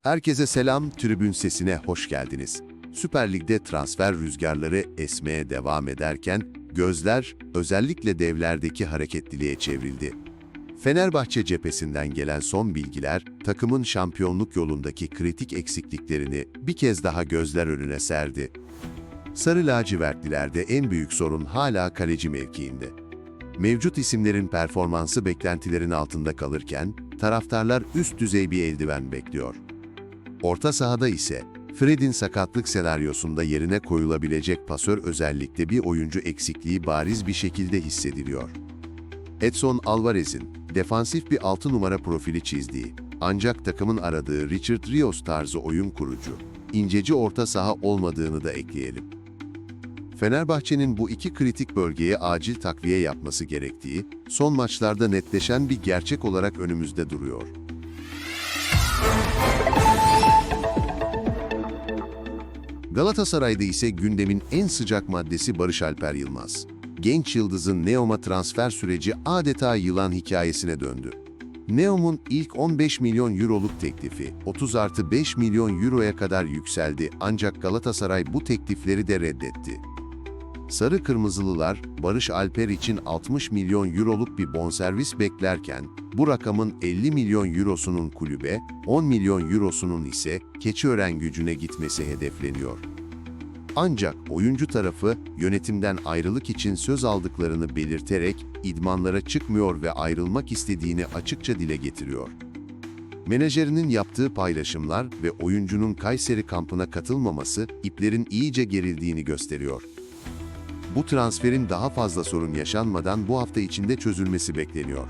Herkese selam, Tribün Sesi'ne hoş geldiniz. Süper Lig'de transfer rüzgarları esmeye devam ederken, gözler özellikle devlerdeki hareketliliğe çevrildi. Fenerbahçe cephesinden gelen son bilgiler, takımın şampiyonluk yolundaki kritik eksikliklerini bir kez daha gözler önüne serdi. Sarı lacivertlilerde en büyük sorun hala kaleci mevkiinde. Mevcut isimlerin performansı beklentilerin altında kalırken, taraftarlar üst düzey bir eldiven bekliyor. Orta sahada ise, Fred'in sakatlık senaryosunda yerine koyulabilecek pasör özellikle bir oyuncu eksikliği bariz bir şekilde hissediliyor. Edson Alvarez'in defansif bir 6 numara profili çizdiği, ancak takımın aradığı Richard Rios tarzı oyun kurucu, inceci orta saha olmadığını da ekleyelim. Fenerbahçe'nin bu iki kritik bölgeye acil takviye yapması gerektiği, son maçlarda netleşen bir gerçek olarak önümüzde duruyor. Galatasaray'da ise gündemin en sıcak maddesi Barış Alper Yılmaz. Genç yıldızın Neom'a transfer süreci adeta yılan hikayesine döndü. Neom'un ilk 15 milyon euroluk teklifi 30+5 milyon euroya kadar yükseldi, ancak Galatasaray bu teklifleri de reddetti. Sarı Kırmızılılar, Barış Alper için 60 milyon euroluk bir bonservis beklerken, bu rakamın 50 milyon eurosunun kulübe, 10 milyon eurosunun ise Keçiören-Gücü'ne gitmesi hedefleniyor. Ancak oyuncu tarafı yönetimden ayrılık için söz aldıklarını belirterek idmanlara çıkmıyor ve ayrılmak istediğini açıkça dile getiriyor. Menajerinin yaptığı paylaşımlar ve oyuncunun Kayseri kampına katılmaması iplerin iyice gerildiğini gösteriyor. Bu transferin daha fazla sorun yaşanmadan bu hafta içinde çözülmesi bekleniyor.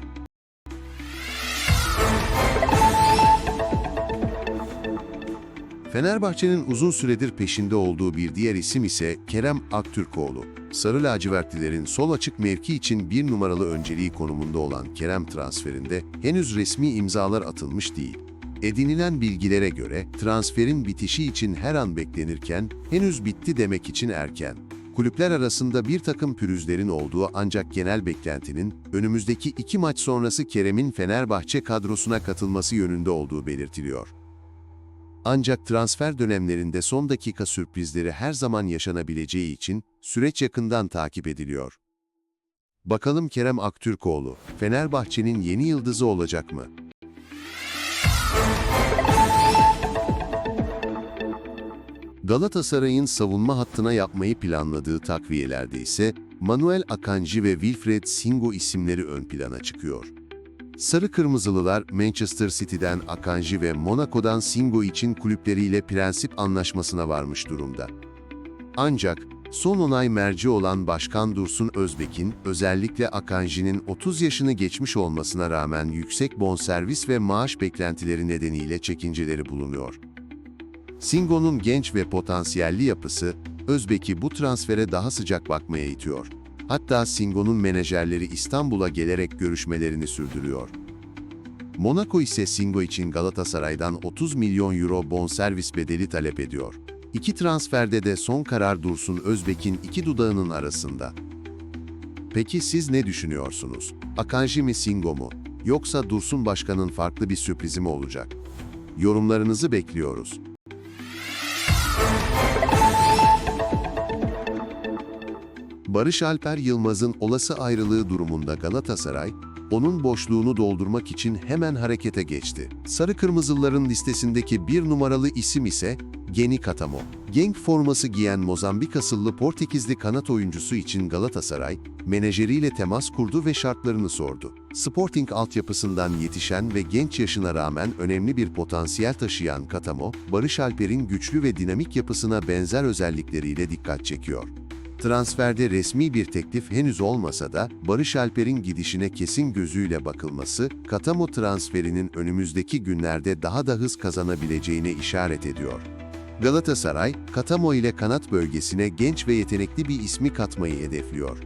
Fenerbahçe'nin uzun süredir peşinde olduğu bir diğer isim ise Kerem Aktürkoğlu. Sarı lacivertlilerin sol açık mevki için bir numaralı önceliği konumunda olan Kerem transferinde henüz resmi imzalar atılmış değil. Edinilen bilgilere göre transferin bitişi için her an beklenirken henüz bitti demek için erken. Kulüpler arasında bir takım pürüzlerin olduğu, ancak genel beklentinin önümüzdeki 2 maç sonrası Kerem'in Fenerbahçe kadrosuna katılması yönünde olduğu belirtiliyor. Ancak transfer dönemlerinde son dakika sürprizleri her zaman yaşanabileceği için süreç yakından takip ediliyor. Bakalım Kerem Aktürkoğlu, Fenerbahçe'nin yeni yıldızı olacak mı? Galatasaray'ın savunma hattına yapmayı planladığı takviyelerde ise Manuel Akanji ve Wilfried Singo isimleri ön plana çıkıyor. Sarı Kırmızılılar Manchester City'den Akanji ve Monaco'dan Singo için kulüpleriyle prensip anlaşmasına varmış durumda. Ancak son onay merci olan Başkan Dursun Özbek'in özellikle Akanji'nin 30 yaşını geçmiş olmasına rağmen yüksek bonservis ve maaş beklentileri nedeniyle çekinceleri bulunuyor. Singo'nun genç ve potansiyelli yapısı, Özbek'i bu transfere daha sıcak bakmaya itiyor. Hatta Singo'nun menajerleri İstanbul'a gelerek görüşmelerini sürdürüyor. Monaco ise Singo için Galatasaray'dan 30 milyon euro bonservis bedeli talep ediyor. İki transferde de son karar Dursun Özbek'in iki dudağının arasında. Peki siz ne düşünüyorsunuz? Akanji mi Singo mu? Yoksa Dursun Başkan'ın farklı bir sürprizi mi olacak? Yorumlarınızı bekliyoruz. Barış Alper Yılmaz'ın olası ayrılığı durumunda Galatasaray, onun boşluğunu doldurmak için hemen harekete geçti. Sarı Kırmızılıların listesindeki bir numaralı isim ise Geni Katamo. Genk forması giyen Mozambik asıllı Portekizli kanat oyuncusu için Galatasaray, menajeriyle temas kurdu ve şartlarını sordu. Sporting altyapısından yetişen ve genç yaşına rağmen önemli bir potansiyel taşıyan Katamo, Barış Alper'in güçlü ve dinamik yapısına benzer özellikleriyle dikkat çekiyor. Transferde resmi bir teklif henüz olmasa da Barış Alper'in gidişine kesin gözüyle bakılması, Katamo transferinin önümüzdeki günlerde daha da hız kazanabileceğine işaret ediyor. Galatasaray, Katamo ile kanat bölgesine genç ve yetenekli bir ismi katmayı hedefliyor.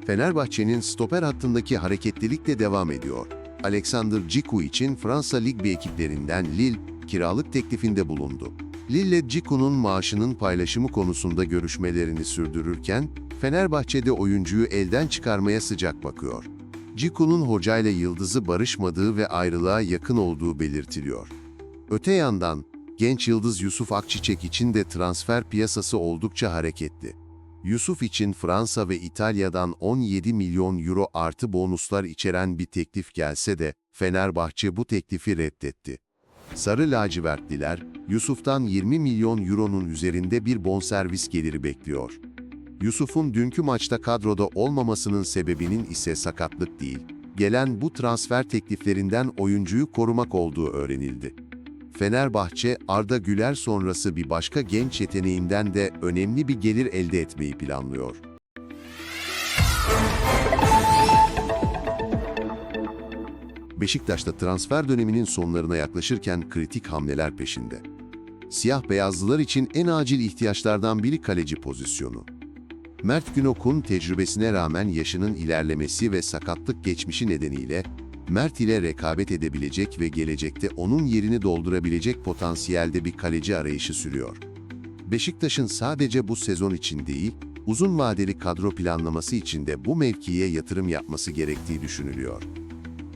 Fenerbahçe'nin stoper hattındaki hareketlilik de devam ediyor. Alexander Djiku için Fransa Lig B ekiplerinden Lille, kiralık teklifinde bulundu. Lille, Djiku'nun maaşının paylaşımı konusunda görüşmelerini sürdürürken, Fenerbahçe'de oyuncuyu elden çıkarmaya sıcak bakıyor. Cicu'nun hocayla yıldızı barışmadığı ve ayrılığa yakın olduğu belirtiliyor. Öte yandan, genç yıldız Yusuf Akçiçek için de transfer piyasası oldukça hareketli. Yusuf için Fransa ve İtalya'dan 17 milyon euro artı bonuslar içeren bir teklif gelse de Fenerbahçe bu teklifi reddetti. Sarı lacivertliler, Yusuf'tan 20 milyon euronun üzerinde bir bonservis geliri bekliyor. Yusuf'un dünkü maçta kadroda olmamasının sebebinin ise sakatlık değil, gelen bu transfer tekliflerinden oyuncuyu korumak olduğu öğrenildi. Fenerbahçe, Arda Güler sonrası bir başka genç yeteneğinden de önemli bir gelir elde etmeyi planlıyor. Beşiktaş'ta transfer döneminin sonlarına yaklaşırken kritik hamleler peşinde. Siyah-beyazlılar için en acil ihtiyaçlardan biri kaleci pozisyonu. Mert Günok'un tecrübesine rağmen yaşının ilerlemesi ve sakatlık geçmişi nedeniyle Mert ile rekabet edebilecek ve gelecekte onun yerini doldurabilecek potansiyelde bir kaleci arayışı sürüyor. Beşiktaş'ın sadece bu sezon için değil, uzun vadeli kadro planlaması için de bu mevkiye yatırım yapması gerektiği düşünülüyor.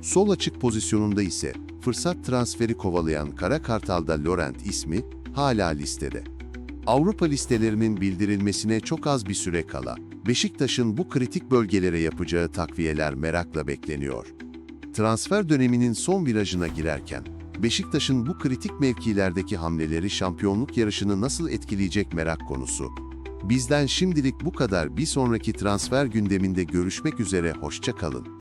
Sol açık pozisyonunda ise fırsat transferi kovalayan Kara Kartal'da Laurent ismi hala listede. Avrupa listelerinin bildirilmesine çok az bir süre kala, Beşiktaş'ın bu kritik bölgelere yapacağı takviyeler merakla bekleniyor. Transfer döneminin son virajına girerken, Beşiktaş'ın bu kritik mevkilerdeki hamleleri şampiyonluk yarışını nasıl etkileyecek merak konusu. Bizden şimdilik bu kadar. Bir sonraki transfer gündeminde görüşmek üzere, hoşça kalın.